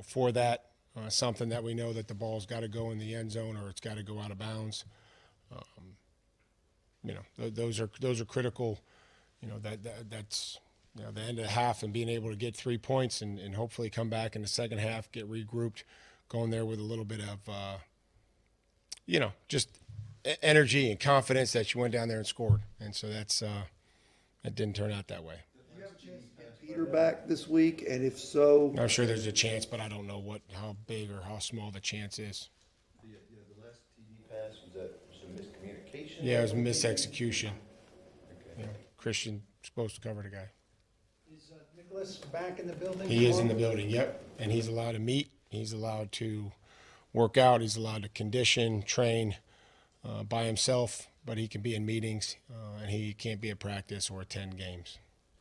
for that. Something that we know that the ball's got to go in the end zone or it's got to go out of bounds. Those are critical. That's the end of the half and being able to get 3 points and hopefully come back in the second half, get regrouped, going there with a little bit of just energy and confidence that you went down there and scored. And so that didn't turn out that way. Do you have a chance to get Peter back this week? And if so, I'm sure there's a chance, but I don't know how big or how small the chance is. The last TD pass, was that some miscommunication? Yeah, it was misexecution. Okay. Christian supposed to cover the guy. Is Nicholas back in the building? He is in the building, yep. And he's allowed to meet. He's allowed to work out. He's allowed to condition, train by himself, but he can be in meetings, and he can't be at practice or attend games.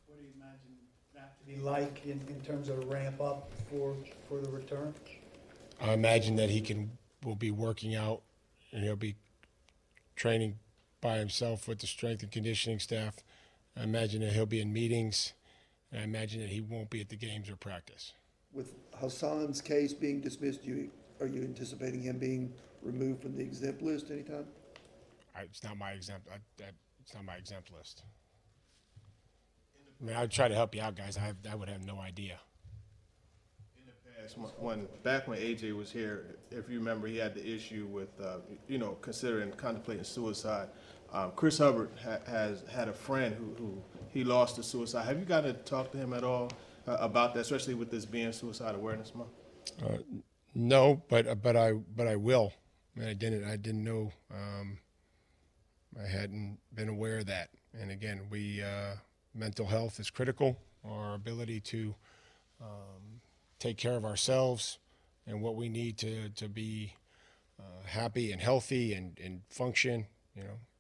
What do you imagine that to be like in terms of a ramp up for the return? I imagine that will be working out, and he'll be training by himself with the strength and conditioning staff. I imagine that he'll be in meetings, and I imagine that he won't be at the games or practice. with Hassan's case being dismissed, are you anticipating him being removed from the exempt list anytime? It's not my exempt. It's not my exempt list. I mean, I'd try to help you out, guys. I would have no idea. In the past, back when AJ was here, if you remember, he had the issue with contemplating suicide. Chris Hubbard has had a friend who he lost to suicide. Have you gotten to talk to him at all about that, especially with this being Suicide Awareness Month? No, but I will. I didn't know. I hadn't been aware of that. And again, mental health is critical. Our ability to take care of ourselves and what we need to be happy and healthy and function.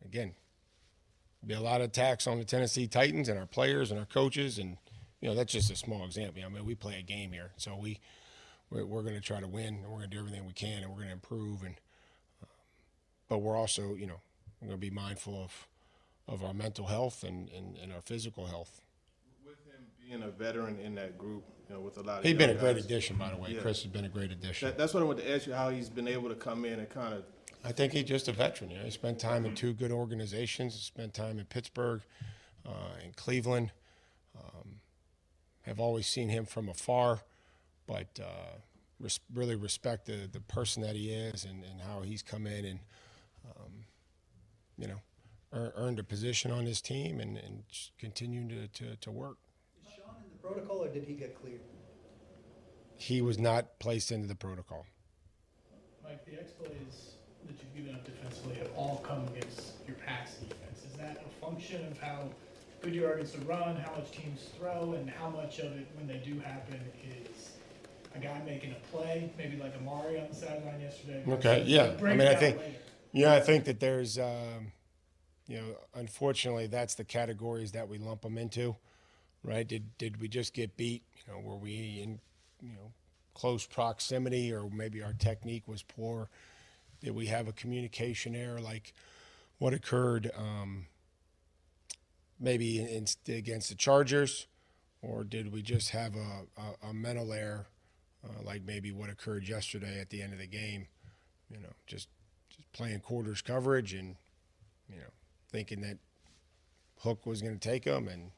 Again, be a lot of attacks on the Tennessee Titans and our players and our coaches, and that's just a small example. I mean, we play a game here, so we're going to try to win, and we're going to do everything we can, and we're going to improve. But we're also, we're going to be mindful of our mental health and our physical health. With him being a veteran in that group, with a lot of He's been a young great guys, addition, by the way. Yeah. Chris has been a great addition. That's what I wanted to ask you, how he's been able to come in and kind of. I think he's just a veteran. He spent time in two good organizations. He spent time in Pittsburgh, in Cleveland. Have always seen him from afar, but really respect the person that he is and how he's come in and earned a position on his team and continuing to work. Is Sean in the protocol, or did he get cleared? He was not placed into the protocol. Mike, the exploits that you've given up defensively have all come against your pass defense. Is that a function of how good you are against the run, how much teams throw, and how much of it, when they do happen, is a guy making a play, maybe like Amari on the sideline yesterday? Okay, yeah. I mean, I think that there's, unfortunately, that's the categories that we lump them into, right? Did we just get beat? Were we in, close proximity, or maybe our technique was poor? Did we have a communication error like what occurred maybe against the Chargers, or did we just have a mental error like maybe what occurred yesterday at the end of the game? Just playing quarters coverage and thinking that Hook was going to take them, and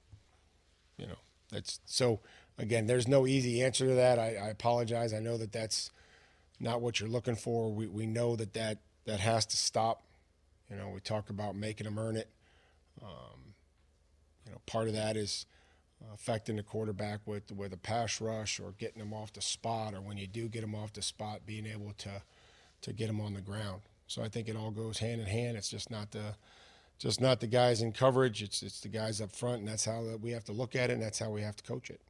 that's so. Again, there's no easy answer to that. I apologize. I know that that's not what you're looking for. We know that has to stop. We talk about making them earn it. Part of that is affecting the quarterback with a pass rush or getting them off the spot, or when you do get them off the spot, being able to get them on the ground. So I think it all goes hand in hand. It's just not the guys in coverage. It's the guys up front, and that's how we have to look at it, and that's how we have to coach it.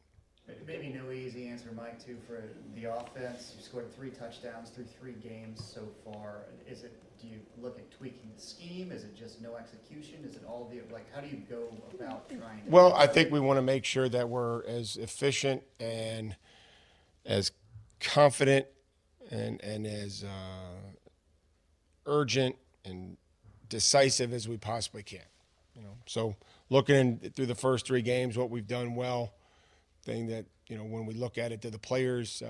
Maybe no easy answer, Mike, too, for the offense. You scored 3 touchdowns through 3 games so far. Do you look at tweaking the scheme? Is it just no execution? Is it all how do you go about trying to? Well, I think we want to make sure that we're as efficient and as confident and as urgent and decisive as we possibly can. So looking through the first 3 games, what we've done well, thing that you know, when we look at it, do the players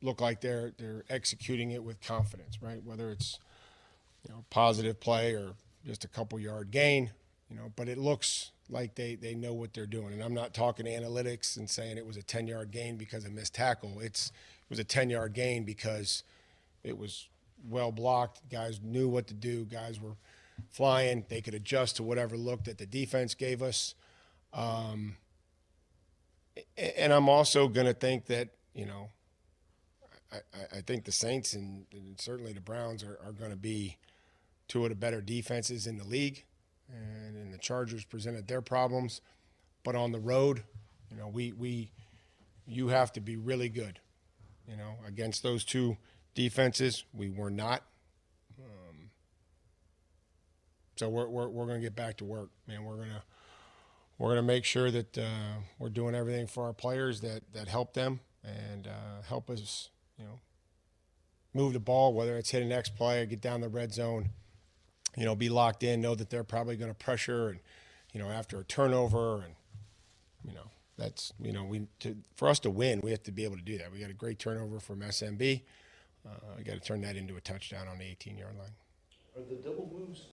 look like they're executing it with confidence, right? Whether it's, you know, positive play or just a couple yard gain, you know, but it looks like they know what they're doing. And I'm not talking analytics and saying it was a 10-yard gain because of missed tackle. It was a 10-yard gain because it was well blocked. Guys knew what to do. Guys were flying. They could adjust to whatever look that the defense gave us. And I'm also going to think that, you know, I think the Saints and certainly the Browns are going to be two of the better defenses in the league. And the Chargers presented their problems. But on the road, you know, you have to be really good, you know, against those two defenses. We were not. So we're going to get back to work, man. We're going to make sure that we're doing everything for our players that help them and help us, you know, move the ball, whether it's hit an X play or get down the red zone, you know, be locked in, know that they're probably going to pressure and, you know, after a turnover and, you know, that's, you know, for us to win, we have to be able to do that. We got a great turnover from SMB. We got to turn that into a touchdown on the 18-yard line. Are the double moves